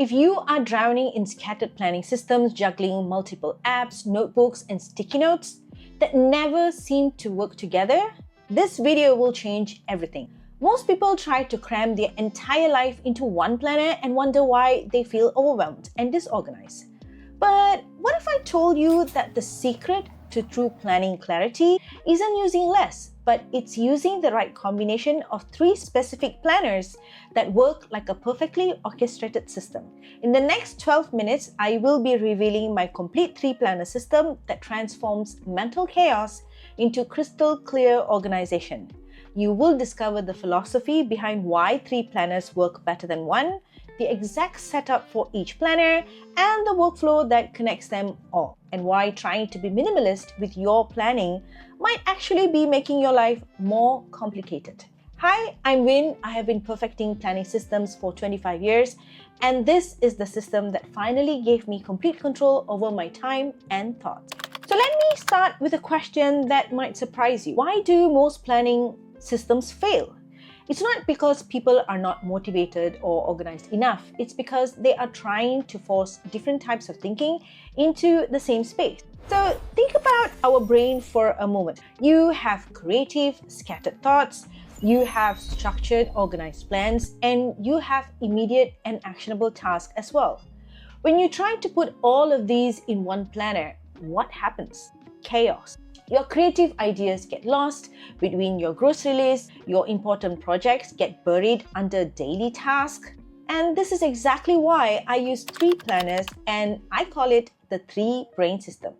If you are drowning in scattered planning systems, juggling multiple apps, notebooks, and sticky notes that never seem to work together, this video will change everything. Most people try to cram their entire life into one planner and wonder why they feel overwhelmed and disorganized. But what if I told you that the secret to true planning clarity isn't using less, but it's using the right combination of 3 specific planners that work like a perfectly orchestrated system? In the next 12 minutes, I will be revealing my complete 3-planner system that transforms mental chaos into crystal clear organization. You will discover the philosophy behind why 3 planners work better than one, the exact setup for each planner, and the workflow that connects them all, and why trying to be minimalist with your planning might actually be making your life more complicated. Hi, I'm Win. I have been perfecting planning systems for 25 years, and this is the system that finally gave me complete control over my time and thoughts. So let me start with a question that might surprise you. Why do most planning systems fail? It's not because people are not motivated or organized enough. It's because they are trying to force different types of thinking into the same space. So think about our brain for a moment. You have creative, scattered thoughts, you have structured, organized plans, and you have immediate and actionable tasks as well. When you try to put all of these in one planner, what happens? Chaos. Your creative ideas get lost between your grocery list, your important projects get buried under daily tasks. And this is exactly why I use 3 planners, and I call it the 3-brain system.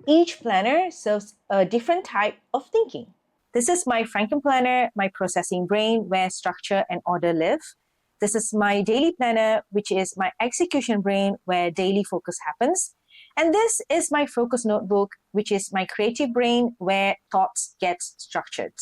Each planner serves a different type of thinking. This is my Franken Planner, my processing brain, where structure and order live. This is my daily planner, which is my execution brain, where daily focus happens. And this is my focus notebook, which is my creative brain, where thoughts get structured.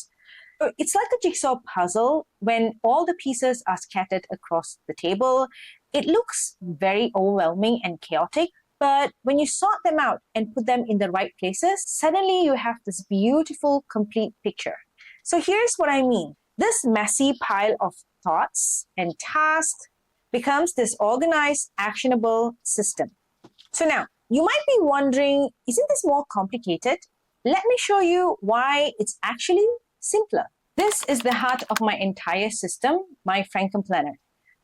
So it's like a jigsaw puzzle. When all the pieces are scattered across the table, it looks very overwhelming and chaotic. But when you sort them out and put them in the right places, suddenly you have this beautiful, complete picture. So here's what I mean. This messy pile of thoughts and tasks becomes this organized, actionable system. So now, you might be wondering, isn't this more complicated? Let me show you why it's actually simpler. This is the heart of my entire system, my Franken Planner.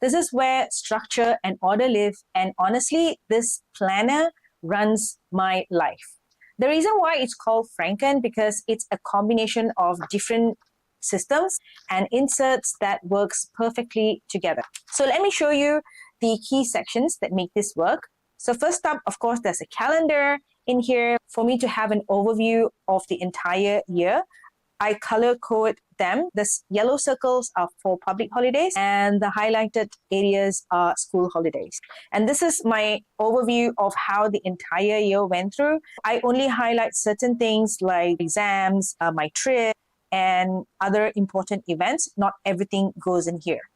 This is where structure and order live, and honestly, this planner runs my life. The reason why it's called Franken because it's a combination of different systems and inserts that works perfectly together. So let me show you the key sections that make this work. So first up, of course, there's a calendar in here for me to have an overview of the entire year. I color code them. The yellow circles are for public holidays and the highlighted areas are school holidays. And this is my overview of how the entire year went through. I only highlight certain things like exams, my trip, and other important events. Not everything goes in here.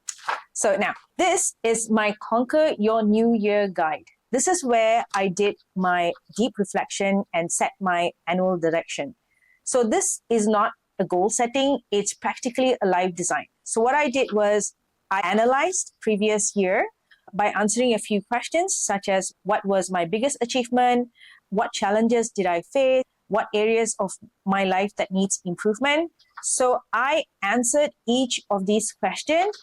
So now, this is my Conquer Your New Year guide. This is where I did my deep reflection and set my annual direction. So this is not a goal setting, it's practically a live design. So what I did was I analyzed previous year by answering a few questions such as what was my biggest achievement, what challenges did I face, what areas of my life that needs improvement. So I answered each of these questions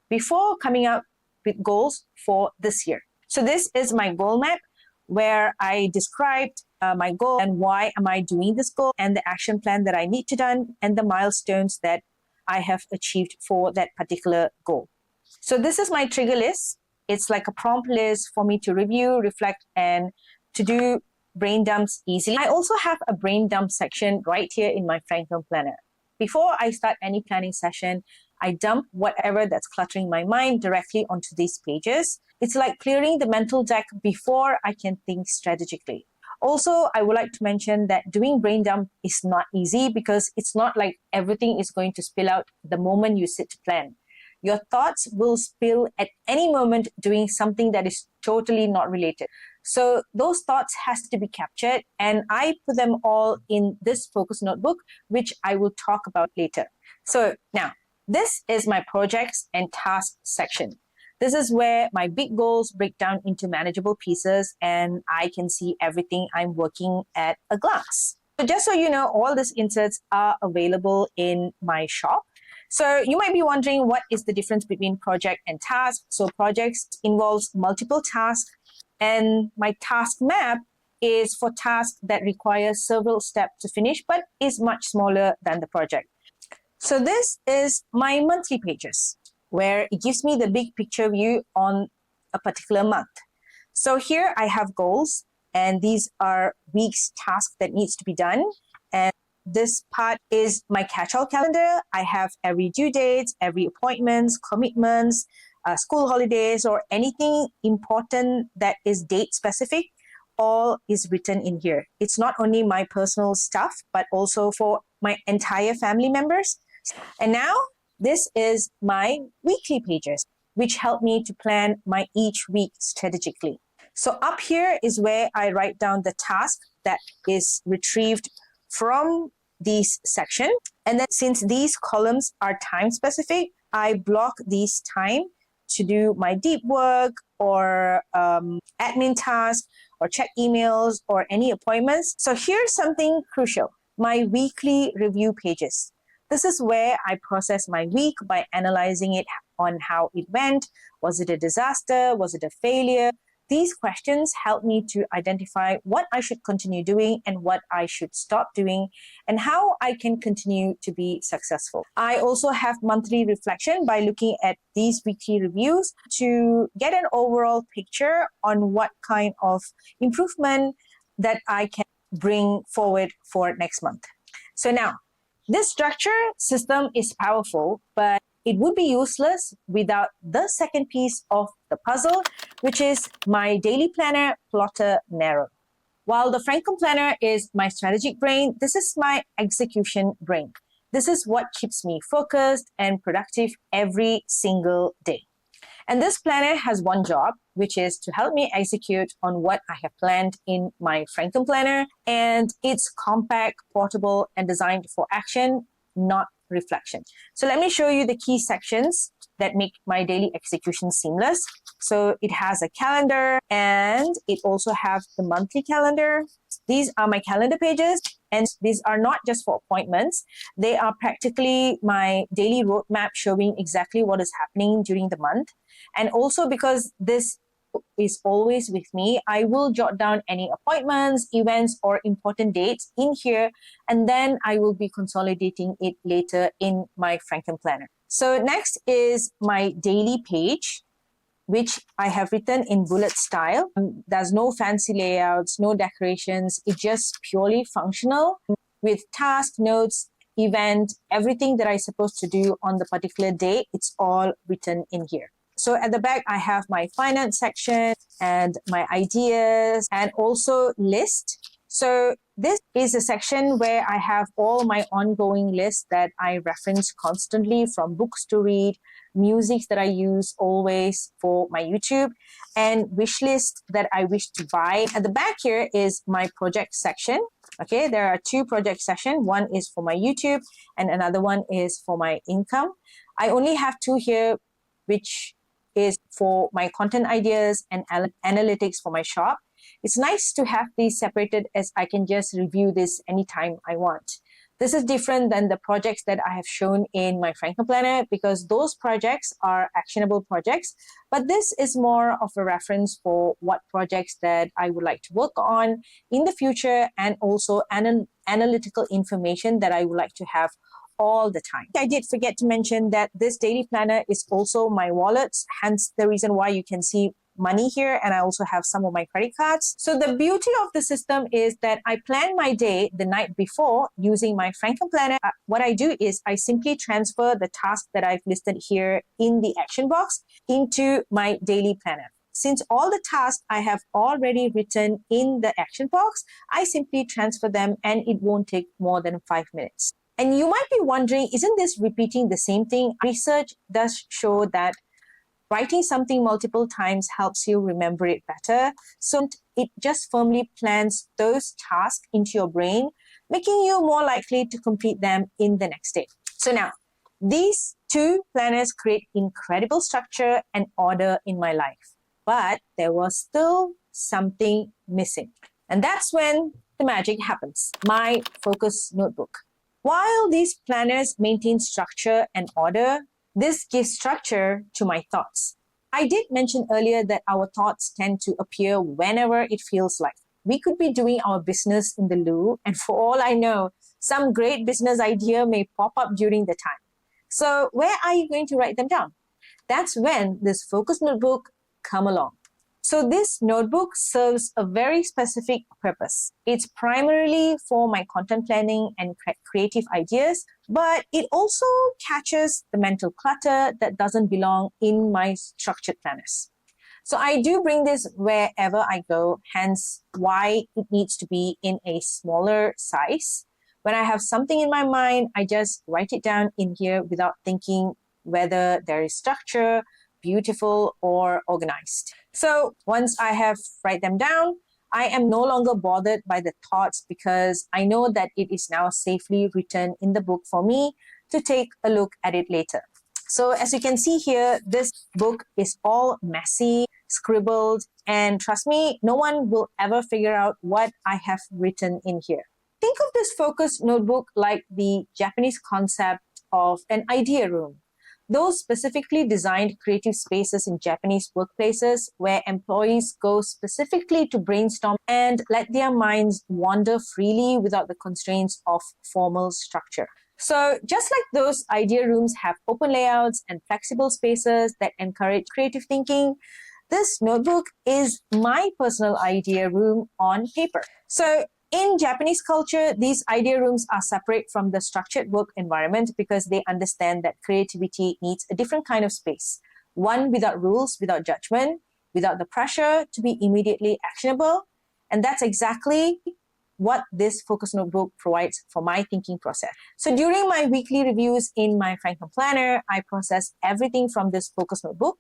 before coming up with goals for this year. So this is my goal map where I described my goal and why am I doing this goal and the action plan that I need to done and the milestones that I have achieved for that particular goal. So this is my trigger list. It's like a prompt list for me to review, reflect, and to do brain dumps easily. I also have a brain dump section right here in my Franken Planner. Before I start any planning session, I dump whatever that's cluttering my mind directly onto these pages. It's like clearing the mental deck before I can think strategically. Also, I would like to mention that doing brain dump is not easy because it's not like everything is going to spill out the moment you sit to plan. Your thoughts will spill at any moment doing something that is totally not related. So those thoughts has to be captured and I put them all in this focus notebook, which I will talk about later. So now, this is my projects and tasks section. This is where my big goals break down into manageable pieces and I can see everything I'm working at a glance. So just so you know, all these inserts are available in my shop. So you might be wondering, what is the difference between project and task? So projects involves multiple tasks, and my task map is for tasks that require several steps to finish, but is much smaller than the project. So this is my monthly pages, where it gives me the big picture view on a particular month. So here I have goals, and these are week's tasks that needs to be done. And this part is my catch-all calendar. I have every due dates, every appointments, commitments, school holidays, or anything important that is date specific, all is written in here. It's not only my personal stuff, but also for my entire family members. And now this is my weekly pages, which help me to plan my each week strategically. So up here is where I write down the task that is retrieved from this section. And then since these columns are time specific, I block these time to do my deep work or admin tasks or check emails or any appointments. So here's something crucial, my weekly review pages. This is where I process my week by analyzing it on how it went. Was it a disaster? Was it a failure? These questions help me to identify what I should continue doing and what I should stop doing, and how I can continue to be successful. I also have monthly reflection by looking at these weekly reviews to get an overall picture on what kind of improvement that I can bring forward for next month. So now, this structure system is powerful, but it would be useless without the second piece of the puzzle, which is my daily planner plotter narrow. While the Franken Planner is my strategic brain, this is my execution brain. This is what keeps me focused and productive every single day. And this planner has one job, which is to help me execute on what I have planned in my Franken Planner. And it's compact, portable, and designed for action, not reflection. So let me show you the key sections that make my daily execution seamless. So it has a calendar, and it also has the monthly calendar. These are my calendar pages, and these are not just for appointments. They are practically my daily roadmap showing exactly what is happening during the month. And also because this is always with me, I will jot down any appointments, events, or important dates in here, and then I will be consolidating it later in my Franken Planner. So next is my daily page, which I have written in bullet style. There's no fancy layouts, no decorations. It's just purely functional with task, notes, event, everything that I'm supposed to do on the particular day. It's all written in here. So at the back, I have my finance section and my ideas and also list. So this is a section where I have all my ongoing lists that I reference constantly, from books to read, music that I use always for my YouTube, and wish list that I wish to buy. At the back here is my project section. Okay, there are two project sections. One is for my YouTube and another one is for my income. I only have two here, which is for my content ideas and analytics for my shop. It's nice to have these separated, as I can just review this anytime I want. This is different than the projects that I have shown in my Franken Planner, because those projects are actionable projects, but this is more of a reference for what projects that I would like to work on in the future, and also analytical information that I would like to have all the time. I did forget to mention that this daily planner is also my wallet, hence the reason why you can see money here, and I also have some of my credit cards. So the beauty of the system is that I plan my day the night before using my Franken Planner. What I do is I simply transfer the task that I've listed here in the action box into my daily planner. Since all the tasks I have already written in the action box, I simply transfer them and it won't take more than 5 minutes. And you might be wondering, isn't this repeating the same thing? Research does show that writing something multiple times helps you remember it better. So it just firmly plants those tasks into your brain, making you more likely to complete them in the next day. So now, these Two planners create incredible structure and order in my life. But there was still something missing. And that's when the magic happens. My focus notebook. While these planners maintain structure and order, this gives structure to my thoughts. I did mention earlier that our thoughts tend to appear whenever it feels like. We could be doing our business in the loo, and for all I know, some great business idea may pop up during the time. So where are you going to write them down? That's when this focus notebook come along. So this notebook serves a very specific purpose. It's primarily for my content planning and creative ideas, but it also catches the mental clutter that doesn't belong in my structured planners. So I do bring this wherever I go, hence why it needs to be in a smaller size. When I have something in my mind, I just write it down in here without thinking whether there is structure, beautiful, or organized. So once I have write them down, I am no longer bothered by the thoughts because I know that it is now safely written in the book for me to take a look at it later. So as you can see here, this book is all messy, scribbled, and trust me, no one will ever figure out what I have written in here. Think of this focus notebook like the Japanese concept of an idea room. Those specifically designed creative spaces in Japanese workplaces where employees go specifically to brainstorm and let their minds wander freely without the constraints of formal structure. So just like those idea rooms have open layouts and flexible spaces that encourage creative thinking, this notebook is my personal idea room on paper. So in Japanese culture, these idea rooms are separate from the structured work environment because they understand that creativity needs a different kind of space. One without rules, without judgment, without the pressure to be immediately actionable. And that's exactly what this focus notebook provides for my thinking process. So during my weekly reviews in my Franken Planner, I process everything from this focus notebook,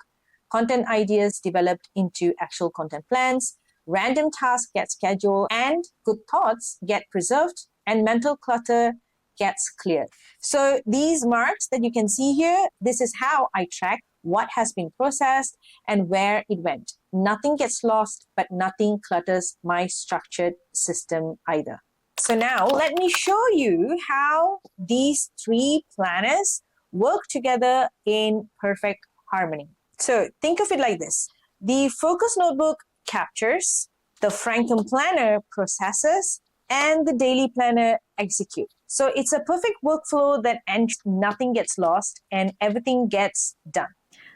content ideas developed into actual content plans, random tasks get scheduled, and good thoughts get preserved, and mental clutter gets cleared. So these marks that you can see here, this is how I track what has been processed and where it went. Nothing gets lost, but nothing clutters my structured system either. So now let me show you how these three planners work together in perfect harmony. So think of it like this. The focus notebook captures, the Franken Planner processes, and the daily planner execute. So it's a perfect workflow that ends nothing gets lost and everything gets done.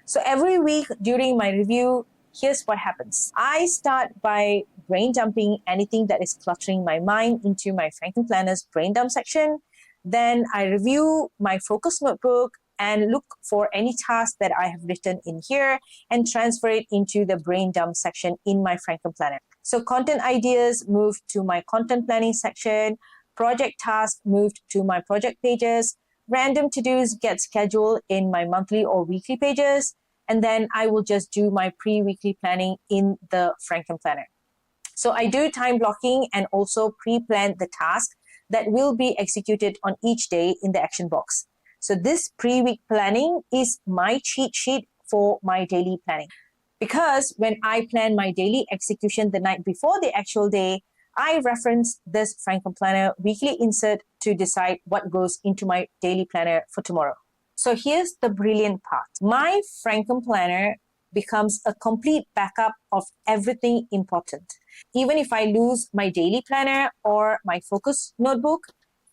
So every week during my review, here's what happens. I start by brain dumping anything that is cluttering my mind into my Franken Planner's brain dump section. Then I review my focus notebook and look for any task that I have written in here and transfer it into the brain dump section in my Franken Planner. So content ideas moved to my content planning section, project tasks moved to my project pages, random to-dos get scheduled in my monthly or weekly pages, and then I will just do my pre-weekly planning in the Franken Planner. So I do time blocking and also pre-plan the task that will be executed on each day in the action box. So this pre-week planning is my cheat sheet for my daily planning. Because when I plan my daily execution the night before the actual day, I reference this Franken Planner weekly insert to decide what goes into my daily planner for tomorrow. So here's the brilliant part. My Franken Planner becomes a complete backup of everything important. Even if I lose my daily planner or my focus notebook,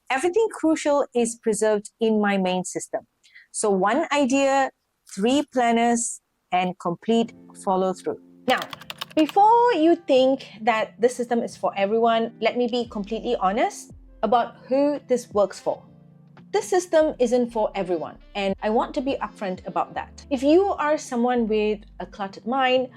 everything crucial is preserved in my main system. So one idea, three planners, and complete follow through. Now, before you think that this system is for everyone, let me be completely honest about who this works for. This system isn't for everyone, and I want to be upfront about that. If you are someone with a cluttered mind,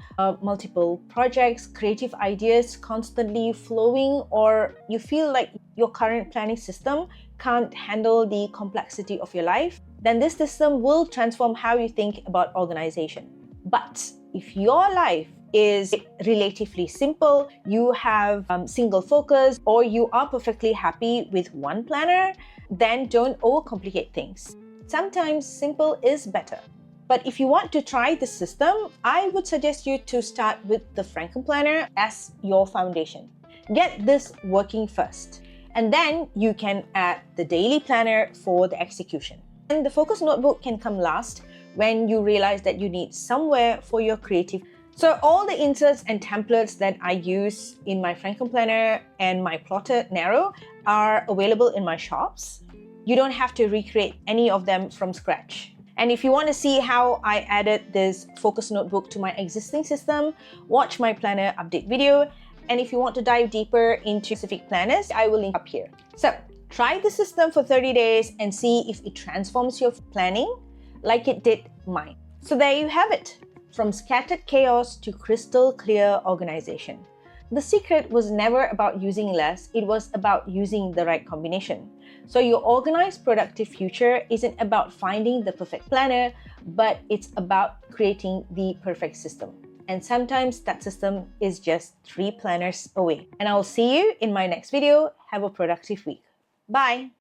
multiple projects, creative ideas constantly flowing, or you feel like your current planning system can't handle the complexity of your life, then this system will transform how you think about organization. But if your life is relatively simple, you have single focus, or you are perfectly happy with one planner, then don't overcomplicate things. Sometimes simple is better. But if you want to try this system, I would suggest you to start with the Franken Planner as your foundation. Get this working first, and then you can add the daily planner for the execution. And the focus notebook can come last when you realize that you need somewhere for your creative. So all the inserts and templates that I use in my Franken Planner and my plotted narrow are available in my shops. You don't have to recreate any of them from scratch. And if you want to see how I added this focus notebook to my existing system, watch my planner update video. And if you want to dive deeper into specific planners, I will link up here. So try the system for 30 days and see if it transforms your planning like it did mine. So there you have it. From scattered chaos to crystal clear organization. The secret was never about using less, it was about using the right combination. So your organized, productive future isn't about finding the perfect planner, but it's about creating the perfect system. And sometimes that system is just 3 planners away. And I'll see you in my next video. Have a productive week. Bye!